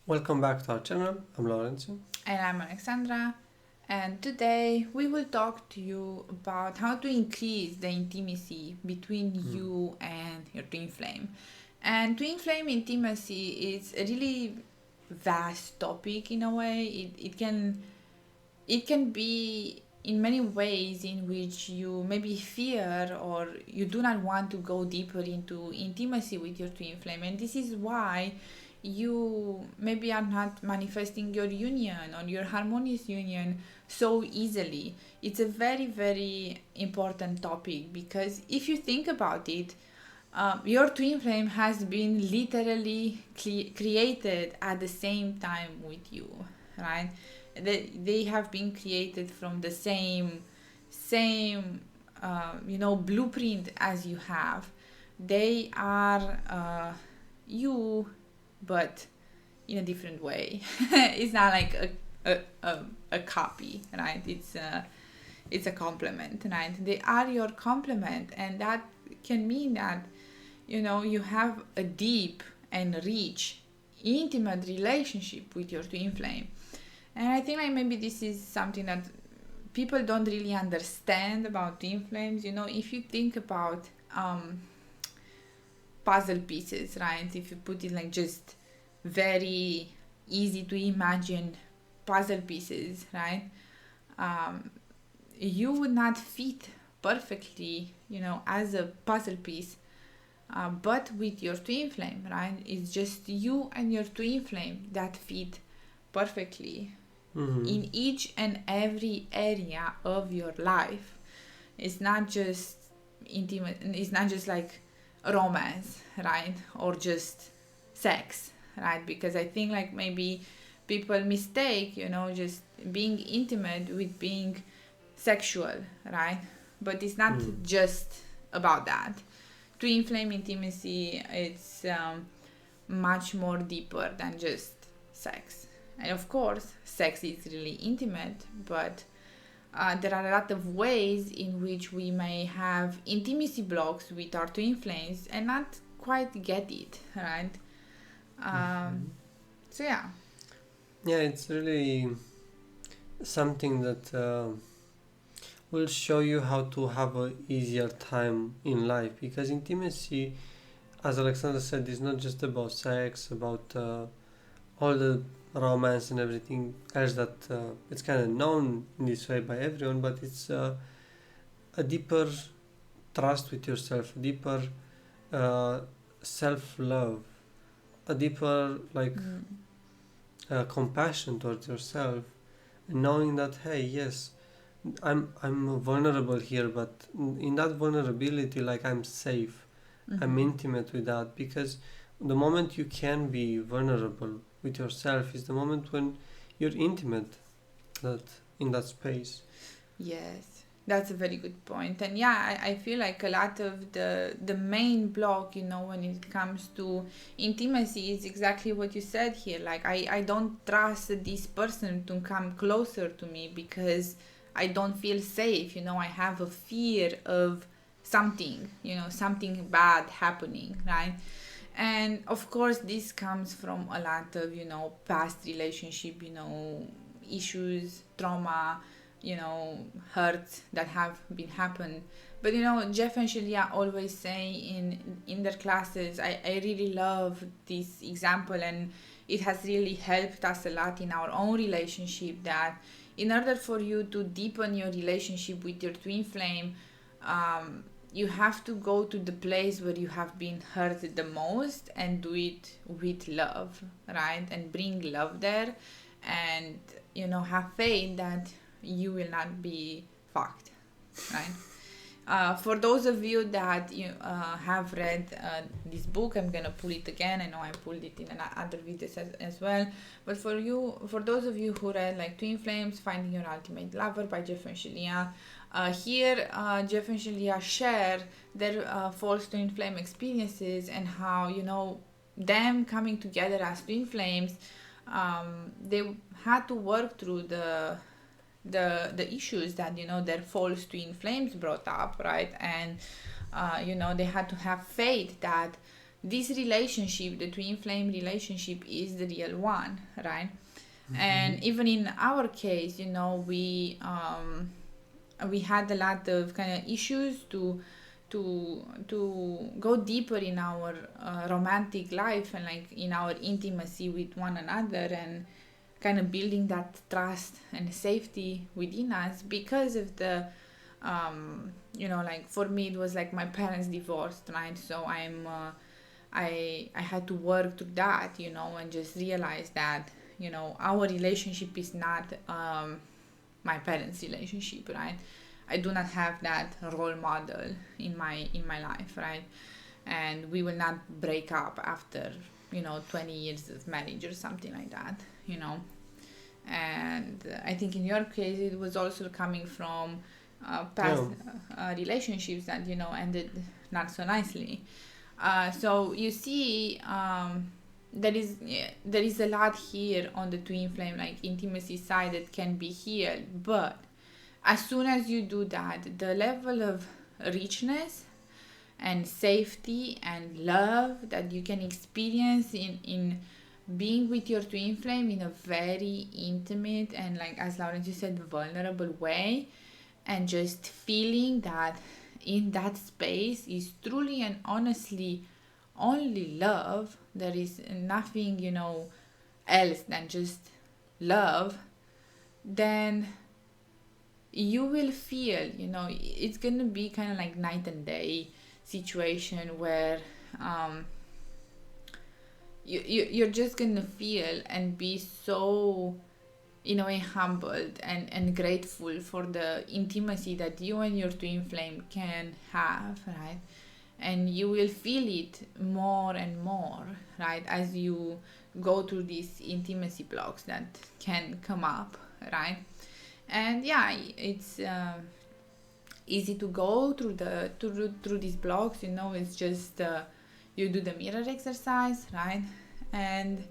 Welcome back to our channel. I'm Lawrence. And I'm Alexandra, and today we will talk to you about how to increase the intimacy between you and your twin flame. And twin flame intimacy is a really vast topic in a way. It can be in many ways in which you maybe fear or you do not want to go deeper into intimacy with your twin flame, and this is why you maybe are not manifesting your union or your harmonious union so easily. It's a very, very important topic because if you think about it, your twin flame has been literally created at the same time with you, right? They have been created from the same blueprint as you have. They are you, but in a different way. It's not like a copy, right? It's a complement, right? They are your complement, and that can mean that you have a deep and rich, intimate relationship with your twin flame. And I think like maybe this is something that people don't really understand about twin flames. If you think about puzzle pieces, right? If you put it like just very easy to imagine puzzle pieces, right? You would not fit perfectly, as a puzzle piece, but with your twin flame, right? It's just you and your twin flame that fit perfectly in each and every area of your life. It's not just intimate, it's not just like romance, right? Or just sex, right? Because I think like maybe people mistake, just being intimate with being sexual, right? But it's not just about that. Twin flame intimacy, it's much more deeper than just sex. And of course, sex is really intimate, but there are a lot of ways in which we may have intimacy blocks with our twin flames and not quite get it, right? So yeah. Yeah, it's really something that will show you how to have an easier time in life, because intimacy, as Alexandra said, is not just about sex, about all the romance and everything else that it's kind of known in this way by everyone, but it's a deeper trust with yourself, a deeper self-love, a deeper compassion towards yourself, and knowing that, hey, yes, I'm vulnerable here, but in that vulnerability, like, I'm safe. I'm intimate with that, because the moment you can be vulnerable with yourself is the moment when you're intimate that in that space. Yes, that's a very good point. And yeah, I feel like a lot of the main block, when it comes to intimacy is exactly what you said here. Like I don't trust this person to come closer to me because I don't feel safe. I have a fear of something, something bad happening, right? And of course this comes from a lot of past relationship, issues, trauma, hurts that have been happened. But Jeff and Shaleia always say in their classes, I really love this example, and it has really helped us a lot in our own relationship, that in order for you to deepen your relationship with your twin flame, you have to go to the place where you have been hurt the most and do it with love, right? And bring love there, and have faith that you will not be fucked, right? For those of you that have read this book, I'm gonna pull it again. I know I pulled it in other videos as well. But for those of you who read like Twin Flames, Finding Your Ultimate Lover by Jeff and Shaleia, here Jeff and Shaleia share their false twin flame experiences, and how them coming together as twin flames, they had to work through the issues that their false twin flames brought up, right? And they had to have faith that this relationship, the twin flame relationship, is the real one, right? And even in our case, we had a lot of kind of issues to go deeper in our romantic life and like in our intimacy with one another, and kind of building that trust and safety within us because of the like for me it was like my parents divorced, right? So I had to work through that, and just realize that our relationship is not my parents' relationship, right? I do not have that role model in my life, right? And we will not break up after 20 years of marriage or something like that, and I think in your case it was also coming from past relationships that ended not so nicely. So you see, there is a lot here on the twin flame like intimacy side that can be healed, but as soon as you do that, the level of richness and safety and love that you can experience in being with your twin flame in a very intimate and, like as Lawrence you said, vulnerable way, and just feeling that in that space is truly and honestly only love. There is nothing else than just love. Then you will feel it's gonna be kind of like night and day situation where you're just gonna feel and be so humbled and grateful for the intimacy that you and your twin flame can have, right? And you will feel it more and more, right, as you go through these intimacy blocks that can come up, right? And yeah, it's easy to go through these blocks. It's just you do the mirror exercise, right, and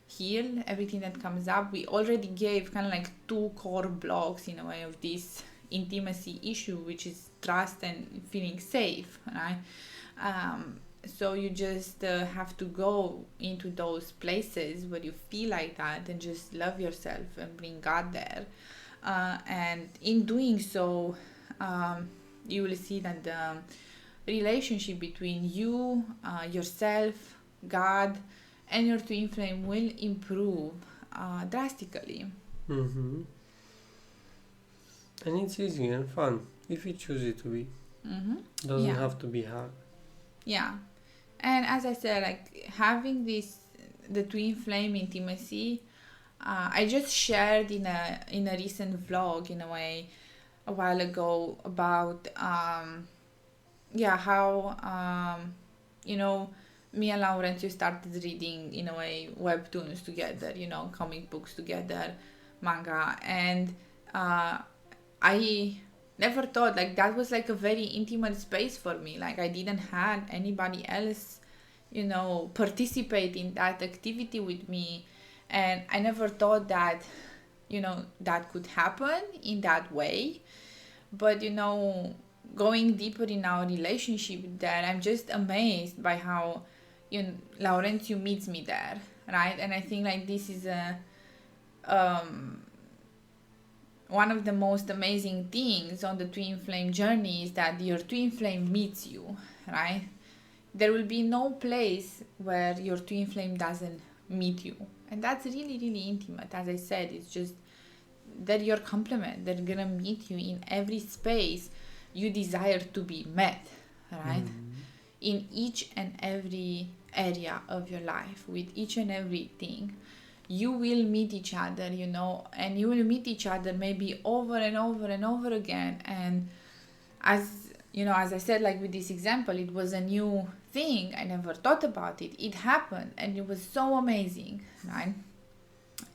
heal everything that comes up. We already gave kind of like 2 core blocks in a way of this intimacy issue, which is trust and feeling safe, right? So you just have to go into those places where you feel like that and just love yourself and bring God there. And in doing so, you will see that the relationship between you, yourself, God, and your twin flame will improve drastically. And it's easy and fun if you choose it to be. Doesn't have to be hard. Yeah. And as I said, like having the twin flame intimacy, I just shared in a recent vlog in a way a while ago about how me and Lawrence, you started reading in a way webtoons together, comic books together, manga, and I never thought like that was like a very intimate space for me. Like I didn't have anybody else participate in that activity with me, and I never thought that that could happen in that way. But going deeper in our relationship there, I'm just amazed by how Laurentiu meets me there, right? And I think like this is one of the most amazing things on the twin flame journey is that your twin flame meets you, right? There will be no place where your twin flame doesn't meet you, and that's really, really intimate. As I said, it's just they're your complement. They're gonna meet you in every space you desire to be met, right? In each and every area of your life, with each and everything, you will meet each other, and you will meet each other maybe over and over and over again. And as I said, like with this example, it was a new thing. I never thought about it. It happened, and it was so amazing, right?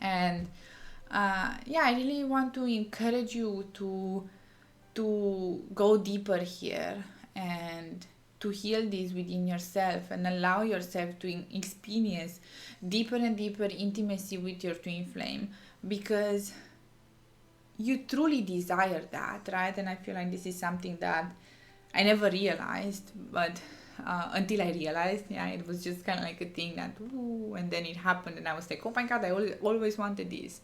And I really want to encourage you to go deeper here and to heal this within yourself and allow yourself to experience deeper and deeper intimacy with your twin flame, because you truly desire that, right? And I feel like this is something that I never realized, but until I realized, it was just kind of like a thing that, ooh, and then it happened, and I was like, oh my God, I always wanted this.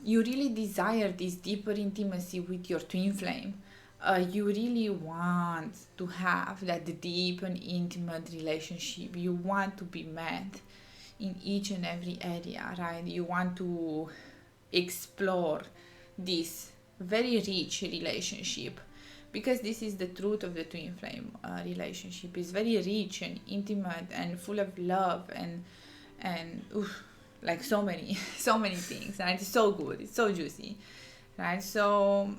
You really desire this deeper intimacy with your twin flame. You really want to have that deep and intimate relationship. You want to be met in each and every area, right? You want to explore this very rich relationship, because this is the truth of the twin flame relationship. It's very rich and intimate and full of love and like so many things, and it's so good, it's so juicy, right? So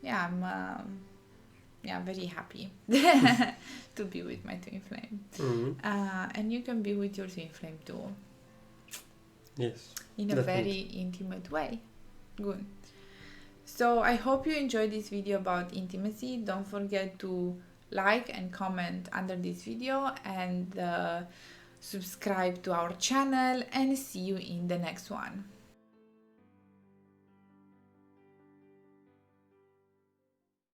yeah, I'm very happy to be with my twin flame. And you can be with your twin flame too. Yes. In a very intimate way. Good. So I hope you enjoyed this video about intimacy. Don't forget to like and comment under this video, and subscribe to our channel, and see you in the next one.